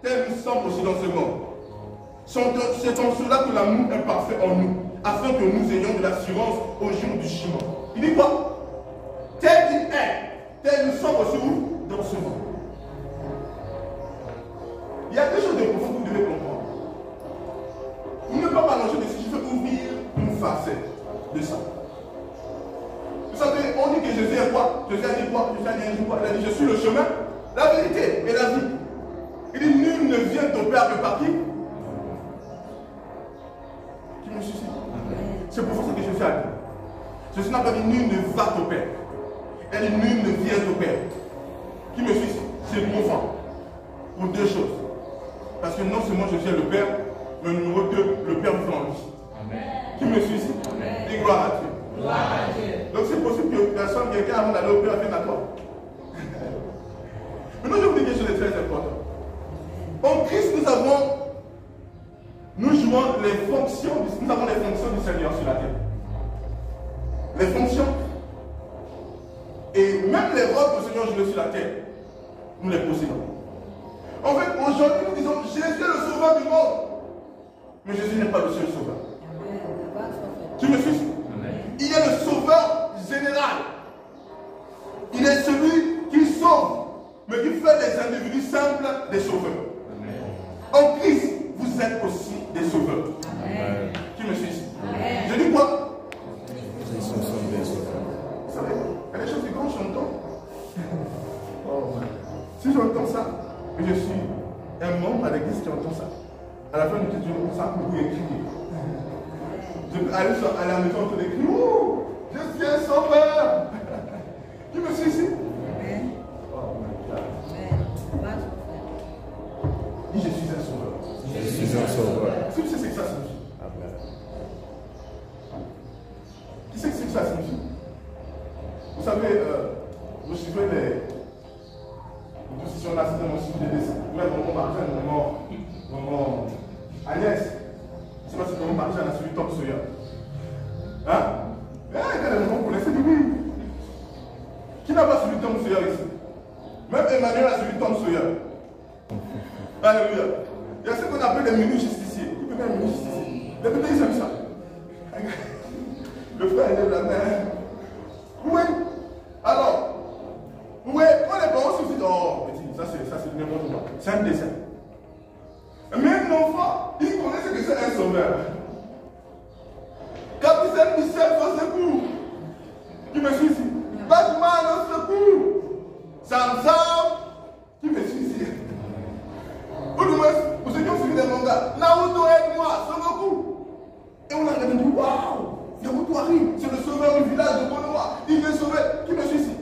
tel nous sommes aussi dans ce monde. C'est en cela que l'amour est parfait en nous, afin que nous ayons de l'assurance au jour du jugement. Il dit quoi? Tel il est, tel nous sommes aussi où? Dans ce monde. Il y a quelque chose de profond que vous devez comprendre. Vous ne pouvez pas m'allonger dessus, je veux ouvrir une facette de ça. Vous savez, on dit que Jésus est quoi? Jésus a dit quoi? Jésus a dit quoi? Il a dit, je suis le chemin, la vérité et la vie. Il dit, nul ne vient au Père que par qui? Qui me suscite. C'est pour ça que Jésus a dit. Jésus n'a pas dit, nul ne va au Père. Il a dit, nul ne vient au Père. Qui me suscite? C'est profond. Pour deux choses. Parce que non seulement je suis le Père, mais numéro 2, le Père vous en lui. Qui me suscite? Et gloire à Dieu. Gloire à Dieu. Donc c'est possible que personne, quelqu'un avant d'aller au Père vienne à toi. Maintenant je vous dis quelque chose de très important. En Christ nous jouons les fonctions, nous avons les fonctions du Seigneur sur la terre. Les fonctions. Et même les rôles que le Seigneur joue sur la terre, nous les possédons. En fait, aujourd'hui, nous disons, Jésus est le sauveur du monde. Mais Jésus n'est pas le seul sauveur. Tu me suis? Il est le sauveur général. Il est celui qui sauve, mais qui fait des individus simples des sauveurs. En Christ, vous êtes aussi des sauveurs. Qui me suis? Je dis quoi? Vous savez, il y a des choses que quand j'entends, si j'entends ça, et je suis un membre à l'église qui entend ça, à la fin du jour, on sent beaucoup écrire. Je peux aller à la maison en train d'écrire, oh, je suis un sauveur. Qui me suit ici? Oh my God. Dis, je suis un sauveur. Je suis un sauveur. Qui sait ce que ça signifie? Qui sait ce que ça signifie? Vous savez, vous suivez les positions là, c'est mon suivi des dessins. Même mon marchand, mon Agnès. Je ne sais pas si mon marchand a suivi Tom Sawyer. Hein? Vous connaissez lui. Qui n'a pas suivi Tom Sawyer ici? Même Emmanuel a suivi Tom Sawyer. Alléluia. Il y a ce qu'on appelle les mini-justiciers. Qui peut faire un mini-justicier? Les petits, ils aiment ça. Le frère lève la main. Oui. Alors, oui, quand les parents se disent, oh, petit, ça c'est n'importe quoi. C'est un dessin. Mais un enfant, il connaît ce que c'est un sauveur. Capitaine Michel, au secours. Qui me suit ici? Batman, au secours. Samsam, qui me suit ici? Ou du moins, pour ceux qui ont suivi des mangas, Naruto aide-moi, Sengoku. Et on a regardé et dit, waouh, Naruto arrive, c'est le sauveur du village de Konoha. Il vient sauver. Qui me suit ici?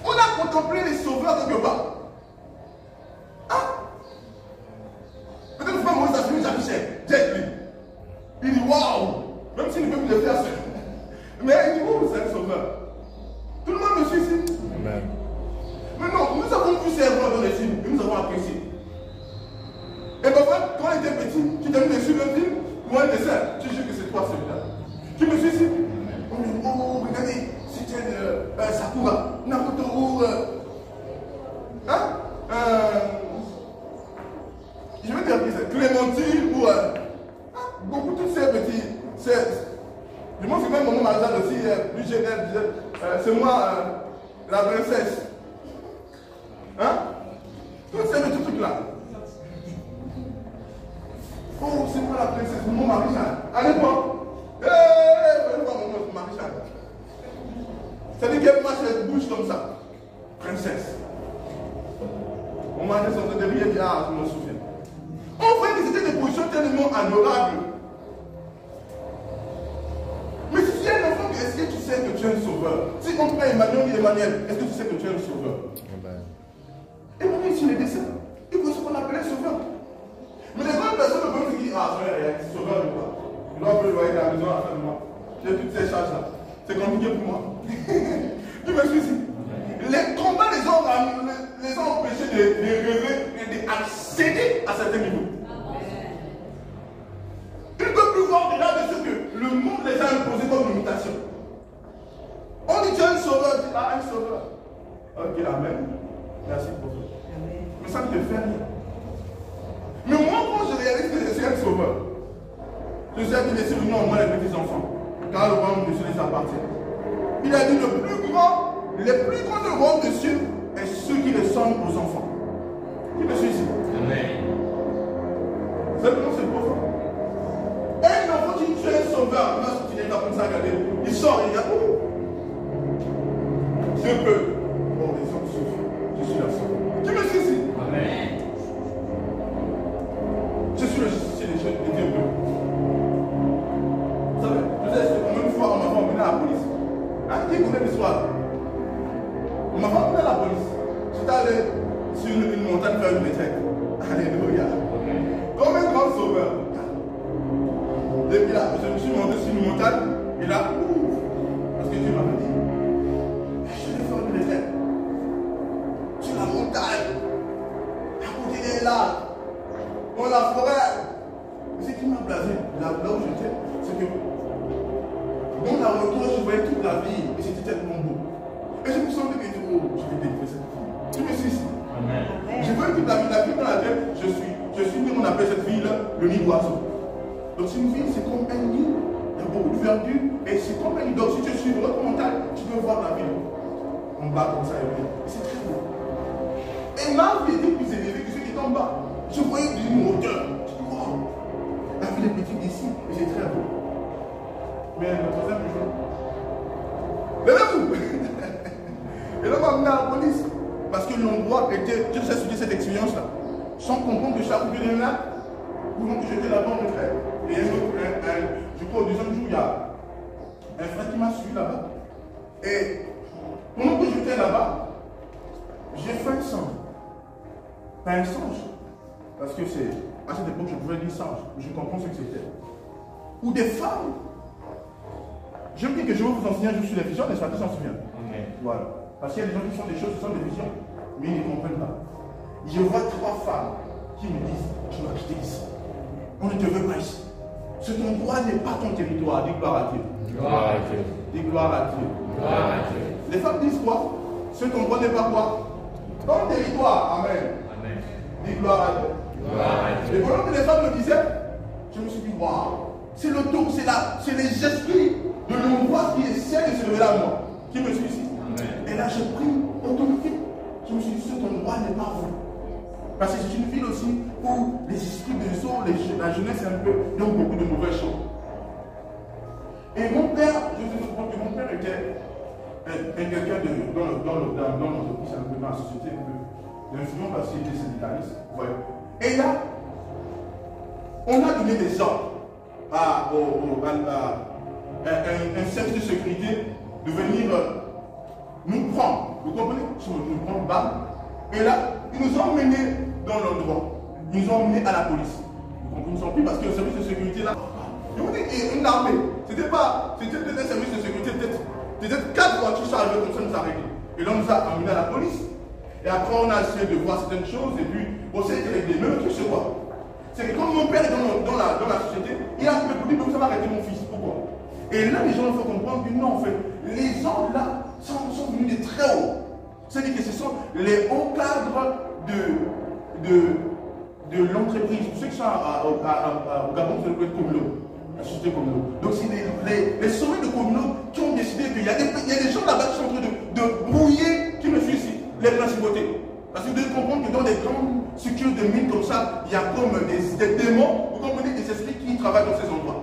On a contemplé les sauveurs quelque part. Hein? Peut-être que moi, ça finit Jean-Michel, Jet Li. Il dit waouh, même s'il ne peut plus le faire seul. Mais il dit oh, c'est un sauveur. Tout le monde me suit ici. Amen. Mais non, nous avons vu ces rôles dans les films et nous avons apprécié. Et parfois, quand on était petit, tu t'as mis sur un film ou un dessin, tu jures que c'est toi celui-là. Qui me suit ici? On dit oh, regardez, c'était Sakura, Naruto ou. Je vais dire qui c'est Clémentine ou. Beaucoup tous ces petits. Je pense que même mon mariage aussi, plus général, c'est moi, la princesse. Hein? Tous ces petits trucs-là. Oh, c'est moi la princesse, mon Marie-Jeanne. À l'époque, venez voir mon Marie-Jeanne. C'est-à-dire qu'elle marche avec bouche comme ça. Princesse. On m'a dit son de rire et dit, ah, je me souviens. En fait, c'était des positions tellement adorables. Mais si tu es un enfant, est-ce que tu sais que tu es un sauveur? Si on prend Emmanuel, dit Emmanuel, est-ce que tu sais que tu es un sauveur? Emmanuel, sur les dessins, il faut ce qu'on appelait sauveur. Mais les grandes personnes ne peuvent se dire, ah, c'est sauveur de quoi? Il doit payer le loyer de la maison à la fin de mois. J'ai toutes ces charges-là. C'est compliqué pour moi. Tu me suis ici. Les combats les ont empêchés de rêver et d'accéder à certains niveaux. Ils ne peuvent plus voir déjà de ce que le monde les a imposé comme limitation. On dit tu es un sauveur, tu dis ah un sauveur. Ok, amen. Merci pour ça. Mais ça ne te fait rien. Je sais qu'il laisse venir au moins les petits enfants, car le royaume de Dieu les appartient. Il a dit les plus grands du royaume de Dieu est ceux qui ressemblent aux enfants. Qui me suit ici? Amen. Simplement, c'est profond. Un enfant qui tue un sauveur, il n'est pas comme ça, regardez. Il sort, il regarde. Je peux. Oh, les hommes souffrent. Je suis la seule. Qui me suit ici? Amen. Je suis le justicier des Dieu bleus. Vous savez, je sais, combien de fois on m'a fait emmener à la police. Hein, qui connaît l'histoire? On m'a fait emmener à la police. J'étais allé sur une montagne faire une retraite. Alléluia. Comme un grand sauveur. Depuis là, je me suis monté sur une montagne. Et là, parce que Dieu m'avait dit, je vais faire une retraite. Sur la montagne. À côté des lacs. Dans la forêt. Ce qui m'a blasé, là où j'étais, c'est que dans la retour, je voyais toute la ville. Et c'était tellement beau. Et je me sentais que je vais délivrer cette ville. Tu me suis ici. Je voyais toute la ville dans laquelle je suis né, on appelle cette ville le nid d'oiseau. Donc c'est une ville, c'est comme un nid, il y a beaucoup de verdure, et c'est comme un nid. Donc si tu suis votre montagne, tu peux voir la ville en bas comme ça, et c'est très beau. Et ma vie était plus élevée que ceux qui étaient en bas. Je voyais d'une hauteur. Je dis, wow, la ville est petite ici, et c'est très beau. Mais le troisième jour, levez-vous. Et là, on m'a amené à la police. Parce que l'endroit était, je sais étudier cette expérience-là, sans comprendre que chaque jour de là, pendant que j'étais là-bas, mon frère, et je crois au deuxième jour, il y a un frère qui m'a suivi là-bas. Et pendant que j'étais là-bas, j'ai fait un songe. Pas un songe, parce que c'est à cette époque je pouvais dire songe, je comprends ce que c'était. Ou des femmes. Je me dis que je vais vous enseigner un jour sur les visions, les qui s'en souviennent. Voilà. Parce qu'il y a des gens qui font des choses, ce sont des visions, mais ils ne comprennent pas. Je vois 3 femmes qui me disent, tu vas quitter ici. On ne te veut pas ici. Cet endroit n'est pas ton territoire. Dis gloire à Dieu. Gloire à Dieu. Dis gloire à Dieu. Gloire à Dieu. Les femmes disent quoi? Cet endroit n'est pas quoi? Ton territoire. Amen. Amen. Dis gloire à Dieu. Gloire à Dieu. Et pendant que les femmes me disaient, je me suis dit, waouh, c'est le tour, c'est les esprits de l'endroit qui essaient de se lever à moi. Qui me suit ici? Et là, j'ai pris autorité. Je me suis dit, cet endroit n'est pas vous. Parce que c'est une ville aussi où les esprits de zoo, la jeunesse un peu, ils ont beaucoup de mauvaises choses. Et mon père, je te comprends que mon père était quelqu'un dans l'entreprise, un peu dans la société, un peu d'influence parce qu'il était syndicaliste. Ouais. Et là, on a donné des ordres à un service de sécurité de venir nous prendre. Vous comprenez? Nous prendre bas. Et là, ils nous ont emmenés dans l'endroit. Ils nous ont emmenés à la police. Vous comprenez? Ils sont pris parce que le service de sécurité là. Je vous dis, une armée. C'était peut-être un service de sécurité, peut-être 4 voitures chargées comme ça nous a réglé. Et là, on nous a emmenés à la police. Et après, on a essayé de voir certaines choses. Et puis, on s'est réglé. Mais le truc, c'est quoi? C'est que quand mon père est dans la société, il a fait pour dire que ça va arrêter mon fils. Pourquoi? Et là, les gens il faut comprendre que non, en fait, les gens là sont venus de très haut. C'est-à-dire que ce sont les hauts cadres de l'entreprise. Pour ceux qui sont au Gabon, c'est le Communaux, la société Communaux. Donc, c'est les sommets de Communaux qui ont décidé qu'il y a des gens là-bas qui sont en train de brouiller, qui me suivent ici, les principautés. Parce que vous devez comprendre que dans des grandes structures de mines comme ça, il y a comme des démons, vous comprenez, des esprits qui travaillent dans ces endroits.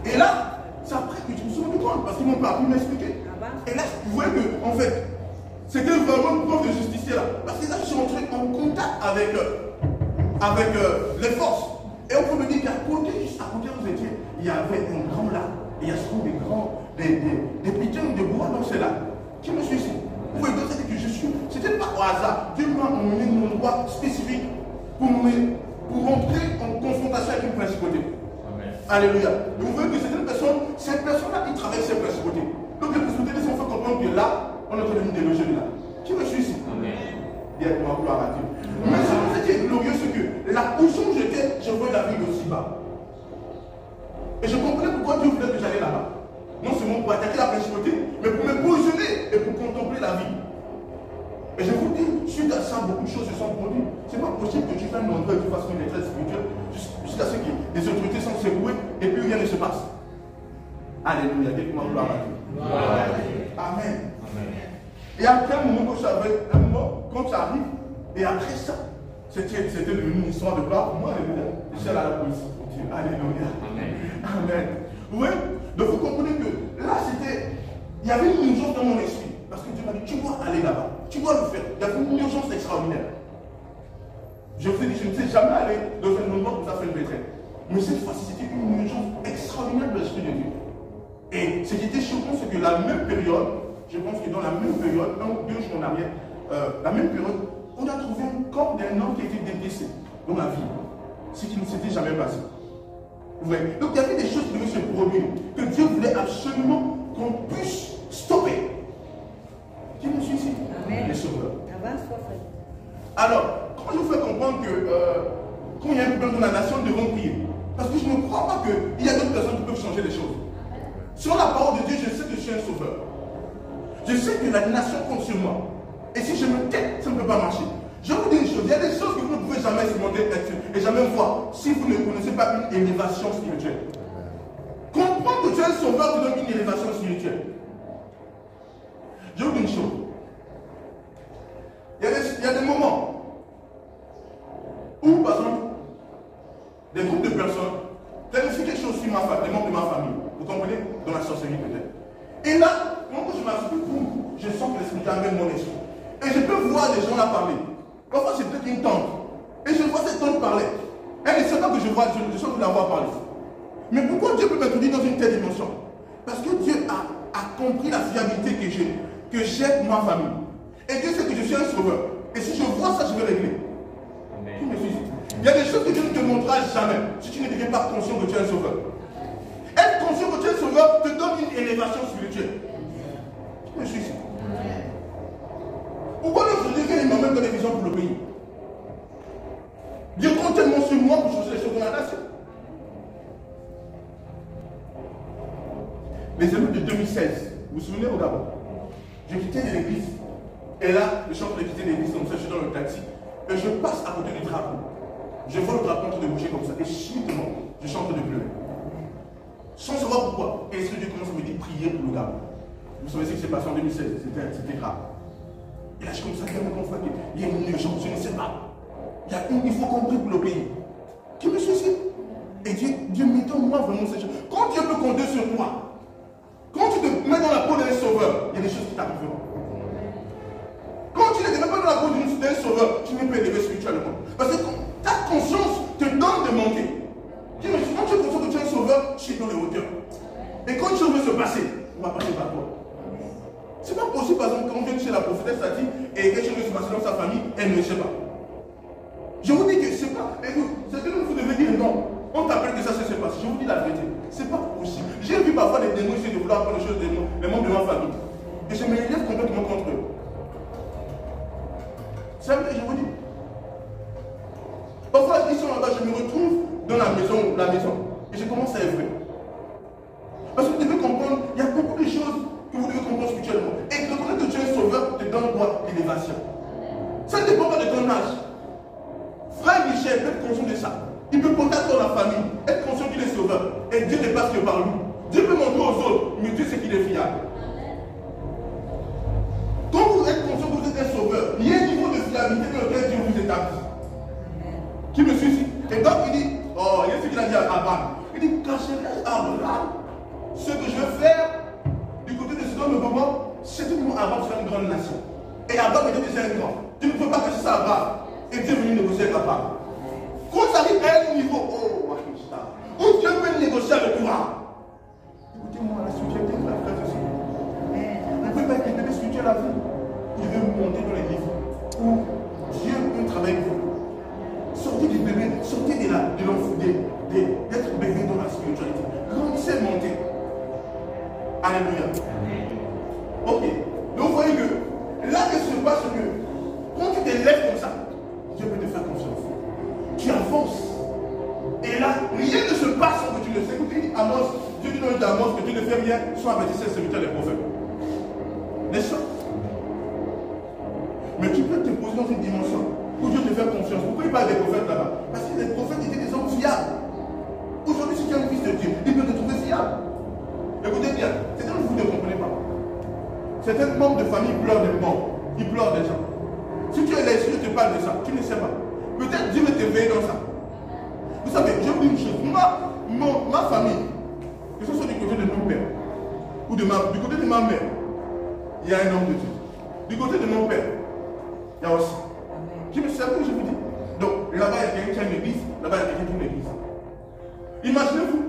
Et là, c'est après que je me suis rendu compte, parce qu'ils m'ont pas pu m'expliquer. Et là, vous voyez que, en fait, c'était vraiment une preuve de justicier là. Parce que là, je suis entré en contact avec les forces. Et on peut me dire qu'à côté, juste à côté où vous étiez, il y avait un grand lac. Et il y a souvent des pitons de bois dans ces lacs. Qui me suit ici? Vous voyez, donc c'est que je suis. C'était pas au hasard. Dieu m'a emmené dans un endroit spécifique pour entrer en confrontation avec une principauté. Amen. Alléluia. Et vous voyez que cette personne-là, il travaille ces principautés. Donc les principautés les ont fait comprendre que là, on est en train de nous déloger de là. Qui me suit ici? Dites-moi, gloire à Dieu. Mais ce qui est glorieux, c'est que la position où j'étais, je voyais la ville aussi bas. Et je comprenais pourquoi Dieu voulait que j'allais là-bas. Non seulement pour attaquer la principauté, mais pour me positionner et pour contempler la vie. Et je vous dis, suite à ça, ça, beaucoup de choses se sont produites. Ce n'est pas possible que tu fasses une longueur, que tu fasses une détresse spirituelle jusqu'à ce que les autorités sont secouées et puis rien ne se passe. Alléluia. Dites-moi gloire à Dieu. Amen. Et après un moment, quand tu arrives, et après ça, c'était une histoire de gloire pour moi, alléluia. Je suis allé à la police. Alléluia. Amen. Oui. Donc vous comprenez que là, il y avait une urgence dans mon esprit. Parce que Dieu m'a dit, tu dois aller là-bas. Tu dois le faire. Il y avait une urgence extraordinaire. Je vous ai dit, je ne sais jamais aller dans un moment où ça fait une retraite. Mais cette fois-ci, c'était une urgence extraordinaire de l'Esprit de Dieu. Et ce qui était choquant, c'est que la même période, je pense que dans la même période, 1 ou 2 jours en arrière, la même période, on a trouvé un corps d'un homme qui était délaissé dans la ville. Ce qui ne s'était jamais passé. Ouais. Donc il y avait des choses qui devaient se produire, que Dieu voulait absolument qu'on puisse stopper. Qui me suit ici? Les sauveurs. Alors, quand je vous fais comprendre que quand il y a un problème dans la nation, nous devons prier. Parce que je ne crois pas qu'il y a d'autres personnes qui peuvent changer les choses. Sur la parole de Dieu, je sais que je suis un sauveur. Je sais que la nation compte sur moi. Et si je me tais, ça ne peut pas marcher. Je vous dis une chose, il y a des choses que vous ne pouvez jamais expérimenter et jamais voir si vous ne connaissez pas une élévation spirituelle. Comprendre que tu es un sauveur te donne une élévation spirituelle. Je vous dis une chose. Il y a des moments où, par exemple, des groupes de personnes planifient quelque chose sur ma famille, les membres de ma famille. Vous comprenez? Dans la sorcellerie peut-être. Et là, quand je m'assure, je sens que l'esprit amène mon esprit. Et je peux voir des gens là parler. Parfois, c'est peut-être une tante. Et je vois cette tante parler. Elle ne sait pas que je vois, je sens que la vois parler. Mais pourquoi Dieu peut m'introduire dans une telle dimension? Parce que Dieu a compris la fiabilité que j'ai pour ma famille. Et Dieu sait que je suis un sauveur. Et si je vois ça, je vais régler. Tu me suis. Il y a des choses que Dieu ne te montrera jamais si tu ne deviens pas conscient que tu es un sauveur. Être conscient que tu es un sauveur te donne une élévation spirituelle. Tu me suis. Pourquoi notre Dieu qu'il m'emmène dans les visions pour le pays? Dieu compte tellement sur moi pour changer les choses dans la nation. Les émeutes de 2016, vous vous souvenez au Gabon? J'ai quitté l'église. Et là, je suis en train de quitter l'église comme ça, je suis dans le taxi. Et je passe à côté du drapeau. Je vois le drapeau en train de bouger comme ça. Et subitement, je suis en train de pleurer. Sans savoir pourquoi. Et ce que Dieu commence à me dire prier pour le Gabon. Vous savez ce qui s'est passé en 2016, c'était grave. Et là, je commence à dire à mon confrère qu'il y a une urgence, je ne sais pas. Il faut qu'on prie pour le pays. Qui me suicide? Et Dieu met en moi vraiment ces choses. Quand Dieu peut compter sur toi, quand tu te mets dans la peau d'un sauveur, il y a des choses qui t'arriveront. Quand tu ne te mets pas dans la peau d'un sauveur, tu n'es pas élevé spirituellement. Parce que ta conscience te donne de monter. Quand tu es conscient que tu es un sauveur, tu es dans les hauteurs. Et quand une chose veut se passer, on va passer par toi. C'est pas possible, par exemple, quand on vient chez la prophétesse, ça dit, et quelque chose veut se passer dans sa famille, elle ne sait pas. Je vous dis que c'est pas. Écoute, c'est que vous devez dire non. On t'appelle que ça se passe. Je vous dis la vérité. C'est pas possible. J'ai vu parfois des démons essayer de vouloir prendre les choses des membres de ma famille. Et je me lève complètement contre eux. C'est vrai, je vous dis. Parfois, ils sont là-bas, je me retrouve dans la maison. Et je commence à œuvrer. Parce que vous devez comprendre, il y a beaucoup de choses que vous devez comprendre spirituellement. Et reconnaître que tu es un sauveur te donne quoi? L'élévation. Ça ne dépend pas de ton âge. Frère Michel peut être conscient de ça. Il peut contacter la famille, être conscient qu'il est sauveur. Et Dieu ne passe que par lui. Dieu peut montrer aux autres, mais Dieu sait qu'il est fiable. Quand vous êtes conscient que vous êtes un sauveur, il y a un niveau de fiabilité dans lequel Dieu vous établit. Qui me suit ici? Et donc il dit, oh, il y a ce qu'il a dit à Abraham. Il dit, quand je laisse Abraham, ce que je vais faire du côté de Sodome et Gomorrhe, c'est que Abraham sera une grande nation. Et Abraham était déjà un grand. Tu ne peux pas cacher ça à Abraham. Et Dieu est venu négocier avec Abraham. Quand ça arrive à un niveau, oh, où Dieu peut négocier avec toi. Écoutez-moi, la spiritualité, frère et sœur. Vous ne pouvez pas être un bébé spirituel à vous. Vous devez monter dans les niveaux où Dieu peut travailler avec vous. Sortez du bébé, sortez de d'être bébé dans la spiritualité. Grandissez, montez. Alléluia. Ok. Donc vous voyez que là, qu'est-ce qui se passe que quand tu te lèves comme ça, Dieu peut te faire confiance. Tu avances. Et là, rien ne se passe sans que tu le sais. Écoutez, Amos, Dieu dit dans Amos que tu ne fais rien, soit avertisseur, serviteur des prophètes. N'est-ce pas? Mais tu peux te poser dans une dimension parle de ça. Tu ne sais pas. Peut-être Dieu veut t'éveiller dans ça. Vous savez, je vous dis une chose. Ma famille, que ce soit du côté de mon père ou du côté de ma mère, il y a un homme de Dieu. Du côté de mon père, il y a aussi. Je me sais que je vous dis. Donc, là-bas, il y a quelqu'un qui a une église, là-bas, il y a quelqu'un qui a une église. Imaginez-vous,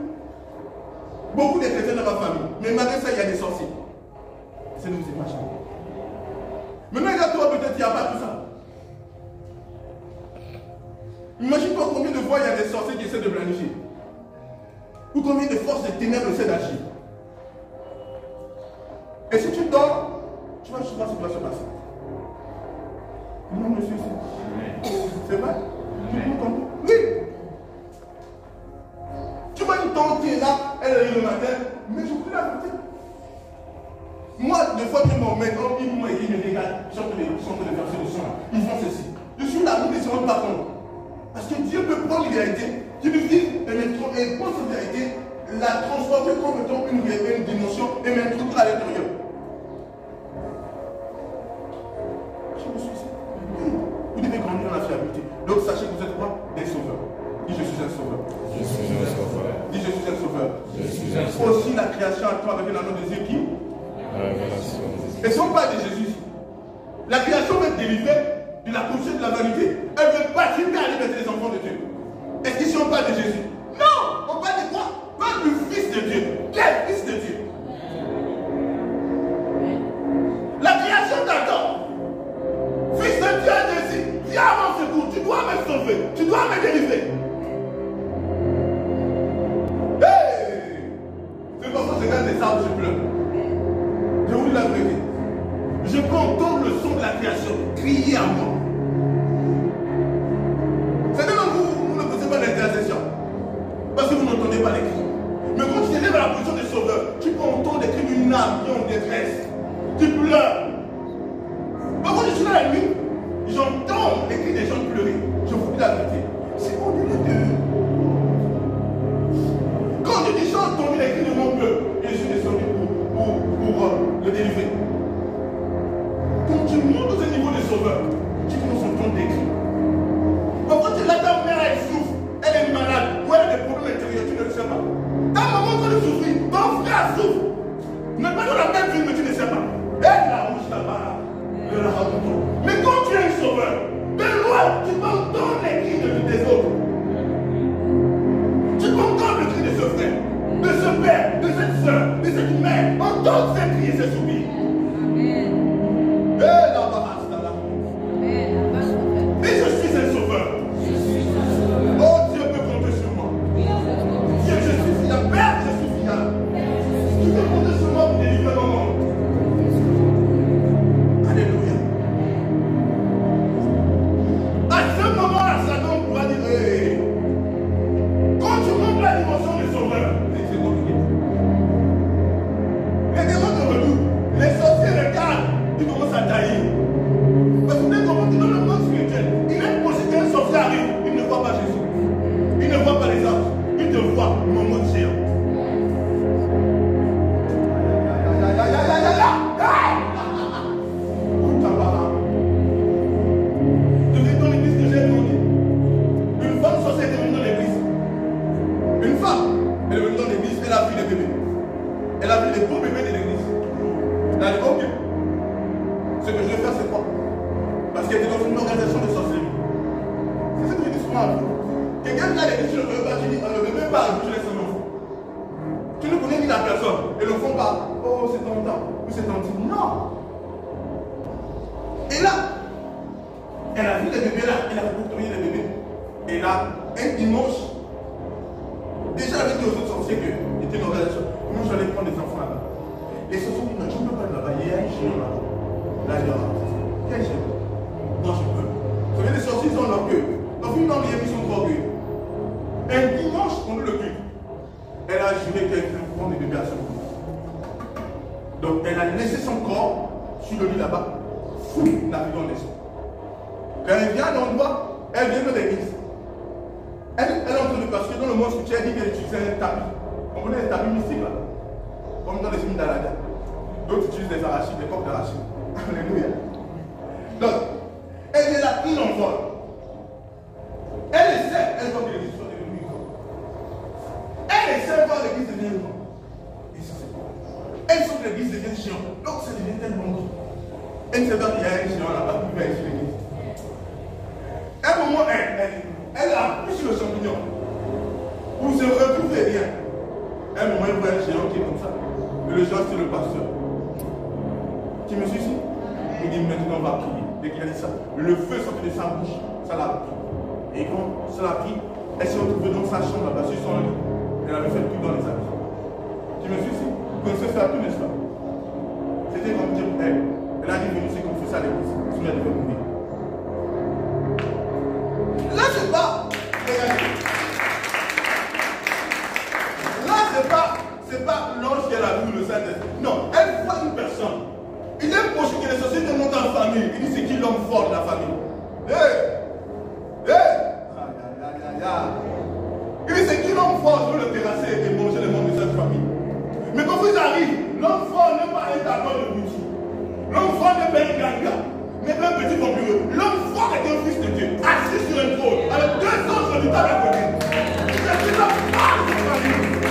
beaucoup de chrétiens dans ma famille, mais malgré ça, il y a des sorciers. C'est de vous imaginer. Maintenant, il y a toi, peut-être, il n'y a pas tout ça. Imagine-toi combien de fois il y a des sorciers qui essaient de planifier. Ou combien de forces de ténèbres essaient d'agir. Et si tu dors, tu vas savoir ce qui va se passer. Non, monsieur, c'est vrai? Tu m'entends? Oui. Tu vois une tante qui est là, elle est le matin, mais je voulais la vérité. Moi, des fois, ils m'emmènent, ils me regardent, ils sont en train de faire ce son. Ils font ceci. Je suis là, nous ne laissons pas prendre. Parce que Dieu peut prendre une vérité, Dieu peut vivre et prendre cette vérité, la transformer comme étant une dimension et m'introduire à l'intérieur. Je me suis dit, vous devez grandir dans la fiabilité. Donc sachez que vous êtes quoi? Des sauveurs. Dis je suis un sauveur. Je suis un sauveur. Dis je suis un sauveur. Je suis un sauveur. Aussi la création à toi avec la main de Dieu qui? La révélation. Et si on parle de Jésus, la création va être délivrée de la poussière de la vanité. Elle veut participer à liberté des enfants de Dieu. Est-ce qu'ici on parle de Jésus? Non! On parle de quoi? On parle du Fils de Dieu. Quel Fils de Dieu? La création d'Adam. Fils de Dieu a dit, viens à mon secours, tu dois me sauver, tu dois me délivrer. Hey! C'est pour ça que je regarde des arbres, je pleure. Je vous dis la vérité. Je peux entendre le son de la création crier à moi. Certains d'entre vous ne posez pas d'intercession. Parce que vous n'entendez pas les cris. Mais quand tu t'élèves à la position de sauveur, tu peux entendre des cris d'une âme qui est en détresse. Tu pleures. Par contre, je suis dans la nuit, j'entends les cris des gens pleurer. Je vous dis la vérité. C'est au lieu de... Quand je dis j'ai entendu les cris de mon peuple, et je suis descendu pour le délivrer. Quand tu montes dans un niveau de sauveur, tu commences à entendre des cris. Parfois, tu là, ta mère, elle souffre, elle est malade, ou elle a des problèmes intérieurs, tu ne le sais pas. Ta maman est en train de souffrir, ton frère souffre. Ne pas dans la même ville, mais tu ne sais pas. Elle la rouge là-bas, la raconte. Mais quand tu es un sauveur, de loin, tu peux entendre les cris des autres. Tu peux entendre le cri de ce frère, de ce père, de cette soeur, de cette mère. Entendre ces cris et ces soupirs. Et je suis un sauveur. Oh, Dieu peut compter sur moi. Dieu, je suis fiable. Père, je suis fiable. Tu peux compter sur moi pour délivrer mon monde. Alléluia. À ce moment-là, Satan pourra dire, hey, quand tu montes la dimension des sauveurs, c'est compliqué. Les démons te redoutent. Les sorciers regardent, ils commencent à tailler. Parce que dès qu'on monte dans le monde spirituel, il est possible qu'un sorcier arrive, il ne voit pas Jésus. Il ne voit pas les anges. Il te voit, mon monde géant. Je vais dans l'église que j'ai grandi. Une femme sorcière est venue dans l'église. Une femme, elle est venue dans l'église, elle a vu les bébés. Elle a vu les beaux bébés de l'église. Elle a dit, ok, ce que je vais faire, c'est quoi? Parce qu'elle était dans une organisation de sorcellerie. C'est ce que je dis souvent à vous. Quelqu'un qui a l'église, tu ne connais pas, tu dis, le bébé parle, tu laisses un enfant. Tu ne connais ni la personne. Et l'enfant parle, oh, c'est ton temps, ou c'est ton temps. Non. Et là, elle a vu les bébés là, elle a récupéré les bébés. Et là, un dimanche, déjà avec les autres sorciers qui étaient une organisation, moi j'allais prendre des enfants là-bas. Les sorciers disent, non, tu ne peux pas aller là-bas, il y a un géant là-bas. Là, il y a quel géant? Non, je peux. Vous savez, les sorciers ont leur queue. Donc, une dans les émissions de drogue. Un dimanche, pendant le culte, elle a juré qu'elle allait prendre des bébés à son cou. Donc, elle a laissé son corps sur le lit là-bas, fou, naviguant les sons. Quand elle vient à l'endroit, elle vient de l'église. Elle est en train de, parce que dans le monde spirituel, elle dit qu'elle utilisait un tapis. On connaît les tapis mystiques là. Comme dans les films d'Aladdin. D'autres utilisent des arachides, des coques d'arachides. Alléluia. Donc, elle est là, une enfant. Elle essaie, elle voit que l'église soit devenue une grande. Elle essaie voir l'église devenir grande. Et ça c'est quoi? Elle sent que l'église devient chiant. Donc ça devient tellement grand. Elle ne sait pas qu'il y a un géant là-bas qui va sur l'église. À un moment, elle appuie sur le champignon. Pour se retrouver bien. À un moment, elle voit un géant qui est comme ça. Et le géant, c'est le pasteur. Tu me suis ici? Il dit maintenant on va prier. Dès qu'il a dit ça, le feu sortait de sa bouche. Ça l'a pris. Et quand ça l'a pris, elle s'est retrouvée dans sa chambre là-bas, sur son lit. Elle avait fait tout dans les habits. Tu me suis ici? Vous connaissez ça tout, n'est-ce pas? C'était comme dire, elle a dit venir se confesser à l'église. Sinon elle devait mourir. Là, c'est pas. Regardez. Là, c'est pas l'ange qui a la vue, le Saint-Esprit. Non, elle voit une personne. Il est proche que les sociétés montent en famille. Il dit c'est qui l'homme fort de la famille? Il dit c'est qui l'homme fort? Je veux le terrasser et manger les membres de cette famille. Mais quand vous arrivez, l'homme fort n'est pas un d'accord de boutique. L'homme fort n'est pas un ganga, n'est pas un petit computer. L'homme fort est un fils de Dieu, assis sur un trône, avec deux anges de table à côté. C'est une l'homme fort de cette famille.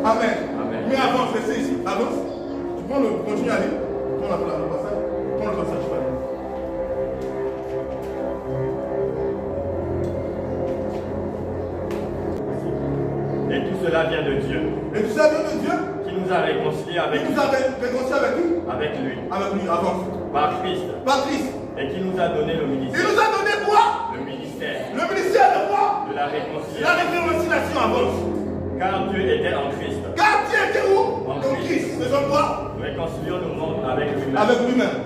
Amen. Mais avance, restez ici. Avance. Tu prends le. Continue à aller. Prends le passage. Prends le passage. cela vient de Dieu. Et tout ça vient de Dieu. Qui nous a réconciliés avec Qui nous a réconciliés avec lui. Avec lui. Avec lui, avance. Par Christ. Par Christ. Et qui nous a donné le ministère. Il nous a donné quoi? Le ministère. Le ministère de quoi? De la réconciliation. La réconciliation avance. Car Dieu était en Christ. Car Dieu était où? En Christ. Faisons quoi? Réconcilions le monde avec lui-même. Avec lui-même.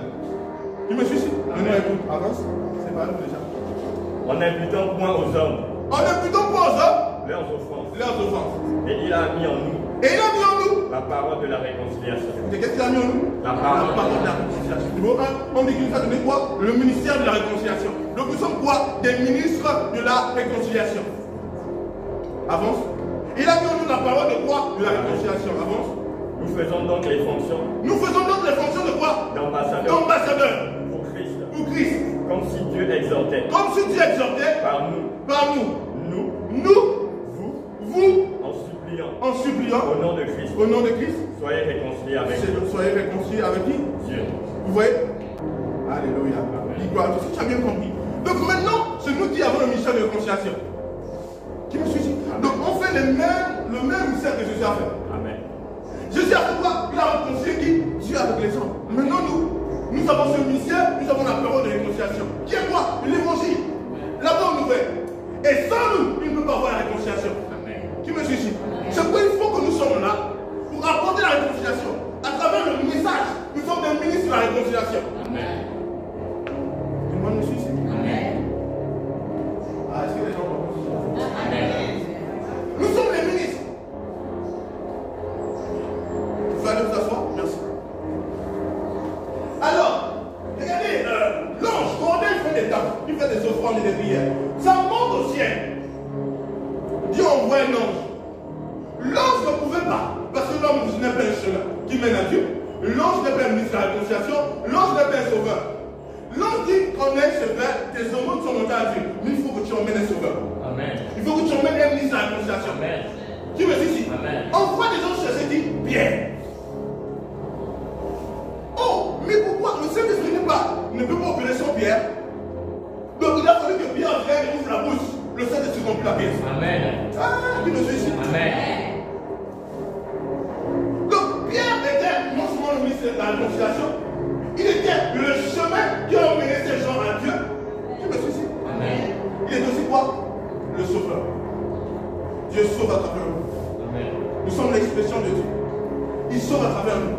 Tu me suis ici? Maintenant écoute, avance. C'est pas nous déjà. En n'imputant point aux hommes. En n'imputant point aux hommes Leurs offenses. leurs offenses. Et il a mis en nous. Et il a mis en nous La parole de la réconciliation. qu'est-ce qu'il a mis en nous? La parole de la réconciliation. Numéro 1, on dit qu'il nous a donné quoi? Le ministère de la réconciliation. Donc nous sommes quoi? Des ministres de la réconciliation. Avance. Il a mis en nous la parole de quoi? De la réconciliation. Avance. Nous faisons donc les fonctions. Nous faisons donc les fonctions de quoi? D'ambassadeurs. D'ambassadeurs. Pour Christ. Pour Christ. Comme si Dieu exhortait. Comme si Dieu exhortait. Par nous. Par nous. Nous. Nous. Vous. En suppliant. En suppliant. Au nom de Christ. Au nom de Christ. Soyez réconciliés avec Dieu. Soyez réconciliés avec qui? Dieu. Vous voyez? Alléluia. Dis gloire à Dieu. Si tu as bien compris. Donc maintenant, c'est nous qui avons le ministère de réconciliation. Qui me suit ici? Donc on fait le même ministère que Jésus a fait. Amen. Jésus a fait quoi? Il a réconcilié qui? Dieu avec les hommes. Maintenant nous avons ce ministère, nous avons la parole de réconciliation. Qui est quoi? L'évangile. La bonne nouvelle. Et sans nous, il ne peut pas avoir la réconciliation. Amen. Qui me suit ici? C'est pourquoi il faut que nous sommes là pour apporter la réconciliation. À travers le message, nous sommes des ministres de la réconciliation. Amen. Tout le monde me suit ici? Amen. Ah, est-ce que les gens comprennent? Amen. Nous sommes les ministres. Vous allez vous asseoir? Merci. Alors, regardez, l'ange, quand il fait des tables, il fait des offrandes et des prières, ça monte au ciel. Dieu envoie un ange. L'ange ne pouvait pas, parce que l'ange n'est pas un chemin qui mène à Dieu. L'ange n'est pas un ministre de la réconciliation. L'ange n'est pas un sauveur. L'ange dit qu'on est sauveur, tes hormones sont montées à Dieu. Mais il faut que tu emmènes un sauveur. Amen. Il faut que tu emmènes un ministre de la réconciliation. Amen. Qui me dit ici? Amen. Envoie des gens chercher, dit Pierre. Oh, mais pourquoi le Saint-Esprit ne peut pas opérer sur Pierre? Donc il a fallu que Pierre vienne et ouvre la bouche. Le Saint-Esprit remplit la pièce. Amen. Ah, qui me suit ici? Amen. Donc Pierre était non seulement le ministre de la réconciliation, il était le chemin qui a emmené ces gens à Dieu. Qui me suit ici? Amen. Il est aussi quoi? Le sauveur. Dieu sauve à travers nous. Amen. Nous sommes l'expression de Dieu. Il sauve à travers nous.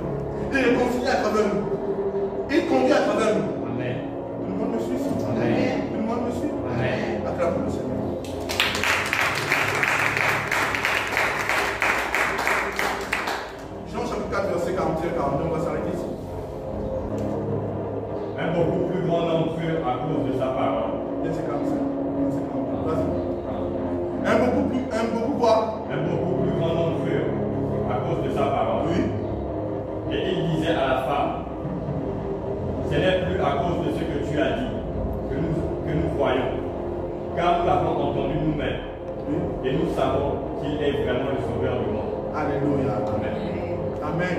Il réconcilie à travers nous. Il conduit à travers nous. Amen. Tout le monde me suit ici? Amen. Tout le monde me suit? Amen. Acclamons le Seigneur. Jean chapitre 4, verset 41 42, on va s'arrêter ici. Un beaucoup plus grand nombre furent à cause de sa parole. Verset 45. Vas-y. Un beaucoup quoi? Un beaucoup plus grand nombre furent à cause de sa parole. Oui. Et il disait à la femme, ce n'est plus à cause de ce que tu as dit que nous croyons, car nous l'avons entendu nous-mêmes. Oui. Et nous savons qu'il est vraiment le sauveur du monde. Alléluia. Amen. Amen.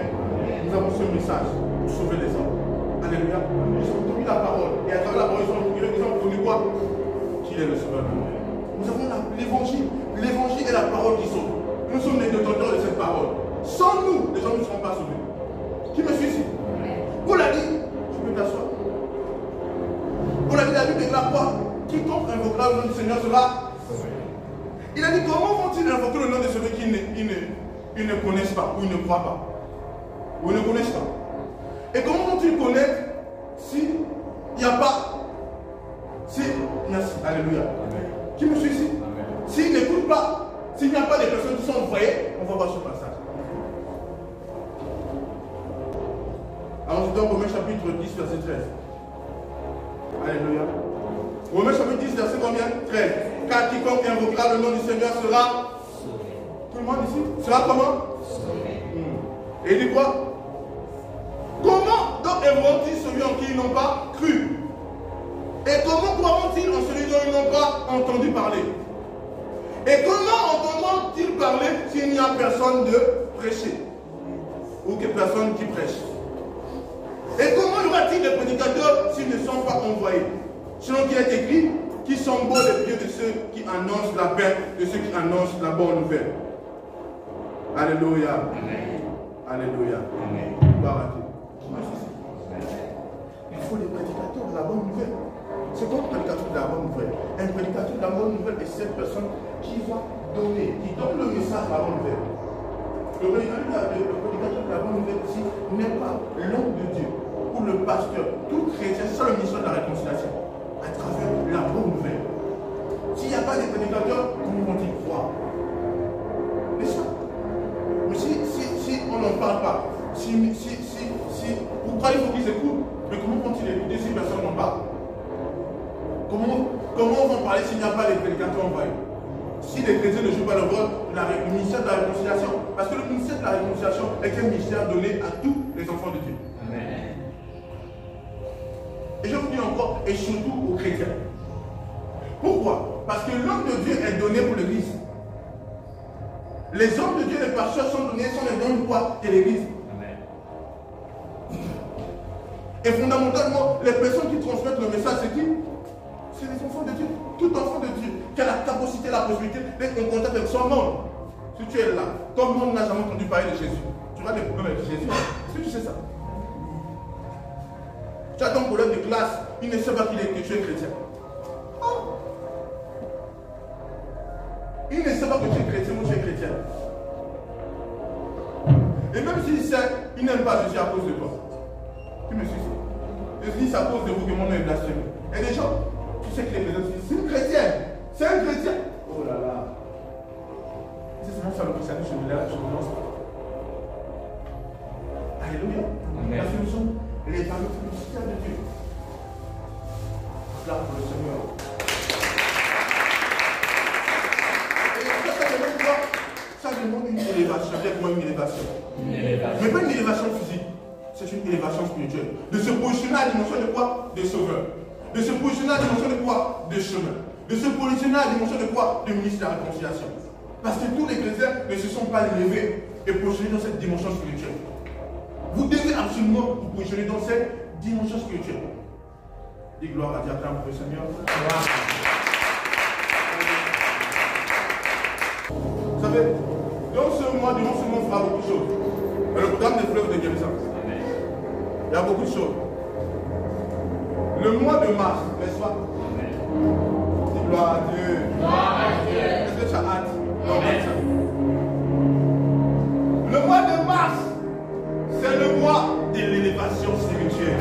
Nous avons ce message pour sauver les hommes. Alléluia. Ils ont entendu la parole. Et à travers la parole, ils ont connu quoi? Qu'il est le sauveur du monde. Nous avons l'évangile. L'évangile est la parole qui sauve. Nous sommes les détenteurs de cette parole. Sans nous, les gens ne seront pas sauvés. Qui me suit ici? Paul a dit, tu peux t'asseoir. Paul a dit, la Bible déclare quoi? Quiconque invoquera le nom du Seigneur sera. Il a dit, comment vont-ils invoquer le nom de celui qu'ils ne connaissent pas, ou ils ne croient pas, ou ils ne connaissent pas? Et comment vont-ils connaître s'il n'y a pas? Alléluia. Qui me suit ici? S'ils n'écoutent pas, s'il n'y a pas des personnes qui sont envoyées, on va voir ce passage. Alors je donne Romains chapitre 10, verset 13. Alléluia. Romains chapitre 10, verset combien? 13. Car quiconque invoquera le nom du Seigneur sera. Tout le monde ici? Sera comment? Et il dit quoi? Comment donc aimeront-ils celui en qui ils n'ont pas cru? Et comment croiront-ils en celui dont ils n'ont pas entendu parler? Et comment entendront-ils parler s'il n'y a personne de prêcher? Ou que personne qui prêche? Et comment y aura-t-il des prédicateurs s'ils ne sont pas envoyés? Selon qu'il est écrit, qui sont beaux les pieds de ceux qui annoncent la paix, de ceux qui annoncent la bonne nouvelle. Alléluia. Alléluia. Gloire à Dieu. Il faut les prédicateurs de la bonne nouvelle. C'est quoi le prédicateur de la bonne nouvelle? Un prédicateur de la bonne nouvelle est cette personne qui va donner, qui donne le message de la bonne nouvelle. Le prédicateur de la bonne nouvelle ici n'est pas l'homme de Dieu ou le pasteur. Tout chrétien, c'est le ministère de la réconciliation à travers la bonne nouvelle. S'il n'y a pas de prédicateurs, comment vont-ils croire? N'est-ce pas? Mais si on n'en parle pas, pourquoi il faut qu'ils écoutent? Mais comment vont-ils écouter si personne n'en parle? Comment on va parler s'il n'y a pas de prédicateurs envoyés? Si les chrétiens ne jouent pas le rôle du ministère de la réconciliation? Parce que le ministère de la réconciliation est un ministère donné à tous les enfants de Dieu. Amen. Et je vous dis encore, et surtout aux chrétiens. Pourquoi? Parce que l'homme de Dieu est donné pour l'église. Les hommes de Dieu, les pasteurs sont donnés, sont les dons de quoi? De l'église. Et fondamentalement, les personnes qui transmettent le message, c'est qui? C'est les enfants de Dieu. Tout enfant de Dieu qui a la capacité, la possibilité d'être en contact avec son monde. Si tu es là, comme le monde n'a jamais entendu parler de Jésus, tu vas des problèmes avec Jésus. Est-ce que tu sais ça? Tu as ton problème de classe, il ne sait pas que tu es chrétien. Oh. Il ne sait pas que tu es chrétien ou tu es chrétien. Et même s'il sait, il n'aime pas Jésus à cause de toi. Tu me suis. Je dis, c'est à cause de vous que mon nom est blasphémé. Et des gens, tu sais que les chrétiens disent, c'est une chrétienne. C'est un chrétien. Oh là là. C'est seulement ça le christianisme, je me lance pas. Alléluia. Parce que nous sommes les fameux ministères de Dieu. Là pour le Seigneur. Ça demande une élévation. Avec moi, une élévation. Mais pas une élévation physique. C'est une élévation spirituelle. De se positionner à la dimension de quoi? De sauveur. De se positionner à la dimension de quoi? De chemin. De se positionner à la dimension de quoi? De ministre de la réconciliation. Parce que tous les chrétiens ne se sont pas élevés et positionnés dans cette dimension spirituelle. Vous devez absolument vous positionner dans cette dimension spirituelle. Dis gloire à Dieu, acclame pour le Seigneur. Vous savez, dans ce mois, on fera beaucoup de choses. Le programme des fleuves de guérison. Il y a beaucoup de choses. Le mois de mars, n'est-ce pas? Dis gloire à Dieu. Est-ce que tu as hâte? Le mois de mars, c'est le mois de l'élévation spirituelle.